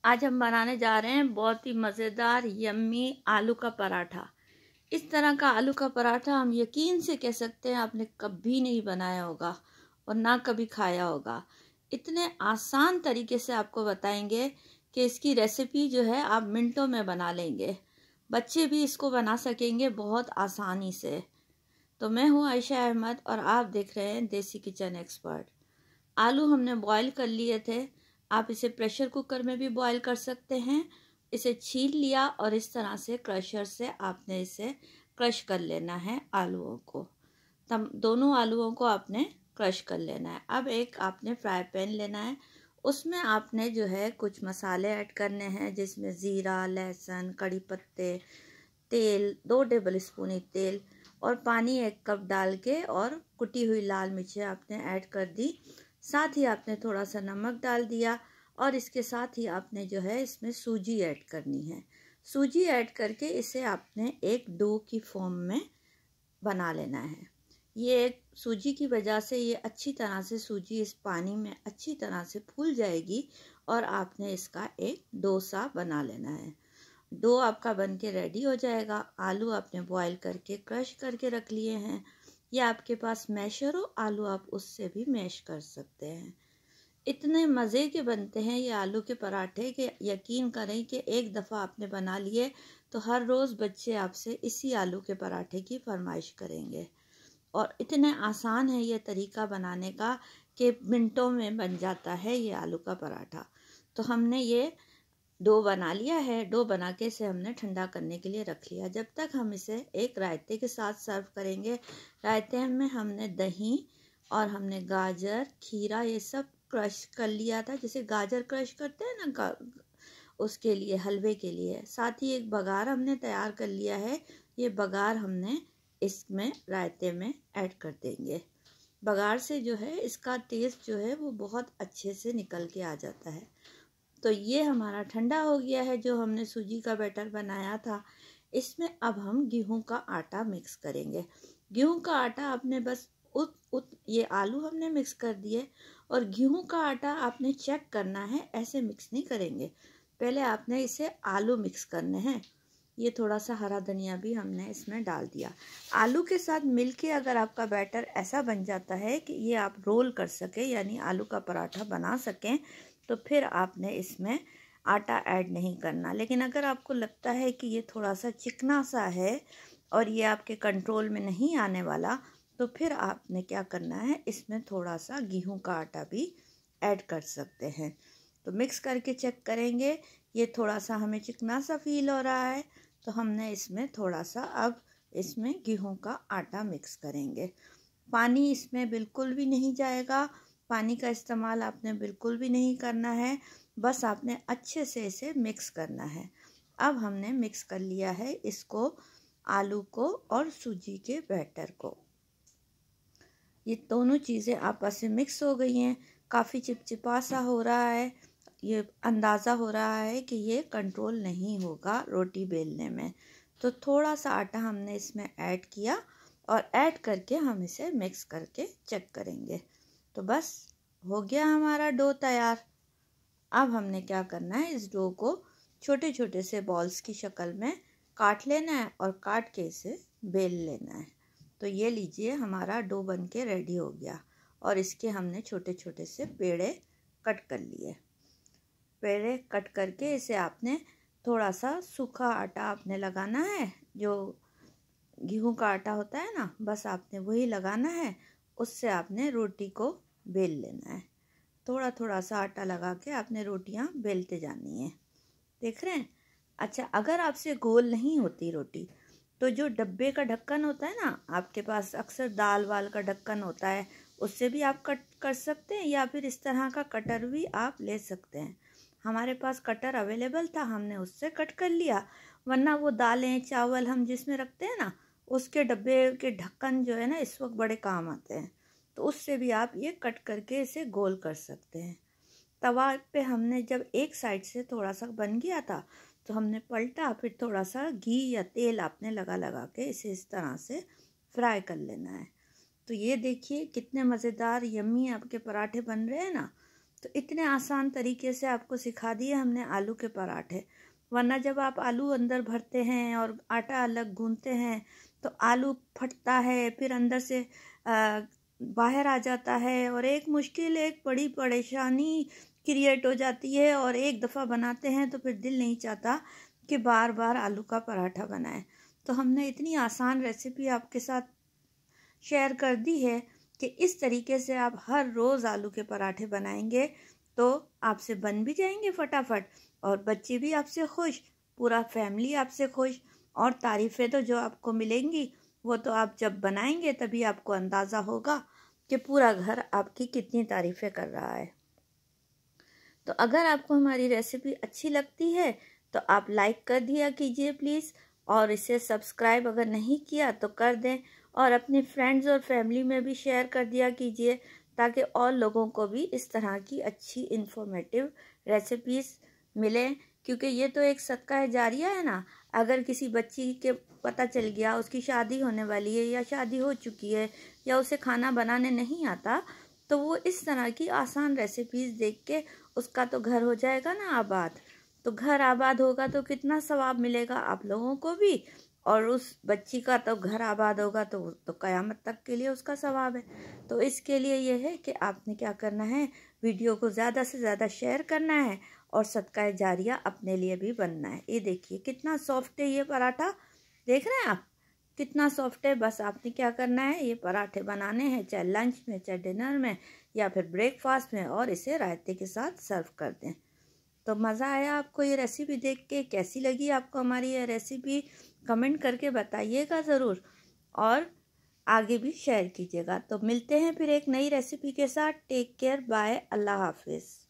आज हम बनाने जा रहे हैं बहुत ही मज़ेदार यम्मी आलू का पराठा। इस तरह का आलू का पराठा हम यकीन से कह सकते हैं आपने कभी नहीं बनाया होगा और ना कभी खाया होगा। इतने आसान तरीके से आपको बताएंगे कि इसकी रेसिपी जो है आप मिनटों में बना लेंगे। बच्चे भी इसको बना सकेंगे बहुत आसानी से। तो मैं हूँ आयशा अहमद और आप देख रहे हैं देसी किचन एक्सपर्ट। आलू हमने बॉईल कर लिए थे। आप इसे प्रेशर कुकर में भी बॉईल कर सकते हैं। इसे छील लिया और इस तरह से क्रशर से आपने इसे क्रश कर लेना है आलूओं को। तब दोनों आलूओं को आपने क्रश कर लेना है। अब एक आपने फ्राई पैन लेना है। उसमें आपने जो है कुछ मसाले ऐड करने हैं, जिसमें ज़ीरा, लहसुन, कड़ी पत्ते, तेल 2 टेबल स्पून तेल और पानी 1 कप डाल के और कुटी हुई लाल मिर्चें आपने ऐड कर दी। साथ ही आपने थोड़ा सा नमक डाल दिया और इसके साथ ही आपने जो है इसमें सूजी ऐड करनी है। सूजी ऐड करके इसे आपने एक डो की फॉर्म में बना लेना है। ये एक सूजी की वजह से ये अच्छी तरह से सूजी इस पानी में अच्छी तरह से फूल जाएगी और आपने इसका एक डोसा बना लेना है। डो आपका बन के रेडी हो जाएगा। आलू आपने बॉईल करके क्रश करके रख लिए हैं, या आपके पास मैशर हो आलू आप उससे भी मैश कर सकते हैं। इतने मज़े के बनते हैं ये आलू के पराठे कि यकीन करें कि एक दफ़ा आपने बना लिए तो हर रोज़ बच्चे आपसे इसी आलू के पराठे की फरमाइश करेंगे। और इतने आसान है ये तरीका बनाने का कि मिनटों में बन जाता है ये आलू का पराठा। तो हमने ये डो बना लिया है। डो बना के इसे हमने ठंडा करने के लिए रख लिया। जब तक हम इसे एक रायते के साथ सर्व करेंगे। रायते में हमने दही और हमने गाजर, खीरा ये सब क्रश कर लिया था, जैसे गाजर क्रश करते हैं ना उसके लिए, हलवे के लिए। साथ ही एक बघार हमने तैयार कर लिया है। ये बघार हमने इसमें रायते में ऐड कर देंगे। बघार से जो है इसका टेस्ट जो है वो बहुत अच्छे से निकल के आ जाता है। तो ये हमारा ठंडा हो गया है जो हमने सूजी का बैटर बनाया था। इसमें अब हम गेहूं का आटा मिक्स करेंगे। गेहूं का आटा आपने बस ये आलू हमने मिक्स कर दिए और गेहूं का आटा आपने चेक करना है, ऐसे मिक्स नहीं करेंगे। पहले आपने इसे आलू मिक्स करने हैं। ये थोड़ा सा हरा धनिया भी हमने इसमें डाल दिया। आलू के साथ मिलके अगर आपका बैटर ऐसा बन जाता है कि ये आप रोल कर सके, यानी आलू का पराठा बना सकें, तो फिर आपने इसमें आटा ऐड नहीं करना। लेकिन अगर आपको लगता है कि ये थोड़ा सा चिकना सा है और ये आपके कंट्रोल में नहीं आने वाला, तो फिर आपने क्या करना है, इसमें थोड़ा सा गेहूं का आटा भी ऐड कर सकते हैं। तो मिक्स करके चेक करेंगे। ये थोड़ा सा हमें चिकना सा फील हो रहा है तो हमने इसमें थोड़ा सा अब इसमें गेहूं का आटा मिक्स करेंगे। पानी इसमें बिल्कुल भी नहीं जाएगा। पानी का इस्तेमाल आपने बिल्कुल भी नहीं करना है। बस आपने अच्छे से इसे मिक्स करना है। अब हमने मिक्स कर लिया है इसको, आलू को और सूजी के बैटर को। ये दोनों चीज़ें आपस में मिक्स हो गई हैं। काफ़ी चिपचिपा सा हो रहा है। ये अंदाज़ा हो रहा है कि ये कंट्रोल नहीं होगा रोटी बेलने में। तो थोड़ा सा आटा हमने इसमें ऐड किया और ऐड करके हम इसे मिक्स करके चेक करेंगे। तो बस हो गया हमारा डो तैयार। अब हमने क्या करना है, इस डो को छोटे छोटे से बॉल्स की शक्ल में काट लेना है और काट के इसे बेल लेना है। तो ये लीजिए हमारा डो बन के रेडी हो गया और इसके हमने छोटे छोटे से पेड़े कट कर लिए। पेड़े कट करके इसे आपने थोड़ा सा सूखा आटा आपने लगाना है, जो गेहूं का आटा होता है ना, बस आपने वही लगाना है। उससे आपने रोटी को बेल लेना है। थोड़ा थोड़ा सा आटा लगा के आपने रोटियां बेलते जानी है। देख रहे हैं। अच्छा, अगर आपसे गोल नहीं होती रोटी तो जो डब्बे का ढक्कन होता है ना, आपके पास अक्सर दाल वाल का ढक्कन होता है, उससे भी आप कट कर सकते हैं, या फिर इस तरह का कटर भी आप ले सकते हैं। हमारे पास कटर अवेलेबल था, हमने उससे कट कर लिया। वरना वो दालें चावल हम जिसमें रखते हैं ना, उसके डब्बे के ढक्कन जो है ना इस वक्त बड़े काम आते हैं, तो उससे भी आप ये कट करके इसे गोल कर सकते हैं। तवा पे हमने जब एक साइड से थोड़ा सा बन गया था तो हमने पलटा, फिर थोड़ा सा घी या तेल आपने लगा लगा के इसे इस तरह से फ्राई कर लेना है। तो ये देखिए कितने मज़ेदार यम्मी आपके पराठे बन रहे हैं ना। तो इतने आसान तरीके से आपको सिखा दिए हमने आलू के पराठे। वरना जब आप आलू अंदर भरते हैं और आटा अलग गूंथते हैं तो आलू फटता है, फिर अंदर से बाहर आ जाता है और एक मुश्किल, एक बड़ी परेशानी क्रिएट हो जाती है। और एक दफ़ा बनाते हैं तो फिर दिल नहीं चाहता कि बार बार आलू का पराठा बनाएं। तो हमने इतनी आसान रेसिपी आपके साथ शेयर कर दी है कि इस तरीके से आप हर रोज़ आलू के पराठे बनाएंगे तो आपसे बन भी जाएंगे फटाफट, और बच्चे भी आपसे खुश, पूरा फैमिली आपसे खुश। और तारीफ़ें तो जो आपको मिलेंगी वो तो आप जब बनाएंगे तभी आपको अंदाज़ा होगा कि पूरा घर आपकी कितनी तारीफ़ें कर रहा है। तो अगर आपको हमारी रेसिपी अच्छी लगती है तो आप लाइक कर दिया कीजिए प्लीज़, और इसे सब्सक्राइब अगर नहीं किया तो कर दें, और अपने फ्रेंड्स और फैमिली में भी शेयर कर दिया कीजिए ताकि और लोगों को भी इस तरह की अच्छी इन्फॉर्मेटिव रेसिपीज़ मिलें। क्योंकि ये तो एक सदका जारिया है ना। अगर किसी बच्ची के पता चल गया उसकी शादी होने वाली है या शादी हो चुकी है या उसे खाना बनाने नहीं आता, तो वो इस तरह की आसान रेसिपीज़ देख के उसका तो घर हो जाएगा ना आबाद। तो घर आबाद होगा तो कितना सवाब मिलेगा आप लोगों को भी, और उस बच्ची का तो घर आबाद होगा तो क़यामत तक के लिए उसका सवाब है। तो इसके लिए ये है कि आपने क्या करना है, वीडियो को ज़्यादा से ज़्यादा शेयर करना है और सदका जारिया अपने लिए भी बनना है। ये देखिए कितना सॉफ्ट है ये पराठा, देख रहे हैं आप कितना सॉफ्ट है। बस आपने क्या करना है, ये पराठे बनाने हैं चाहे लंच में, चाहे डिनर में, या फिर ब्रेकफास्ट में, और इसे रायते के साथ सर्व कर दें। तो मज़ा आया आपको ये रेसिपी देख के? कैसी लगी आपको हमारी ये रेसिपी? कमेंट करके बताइएगा ज़रूर, और आगे भी शेयर कीजिएगा। तो मिलते हैं फिर एक नई रेसिपी के साथ। टेक केयर, बाय, अल्लाह हाफिज़।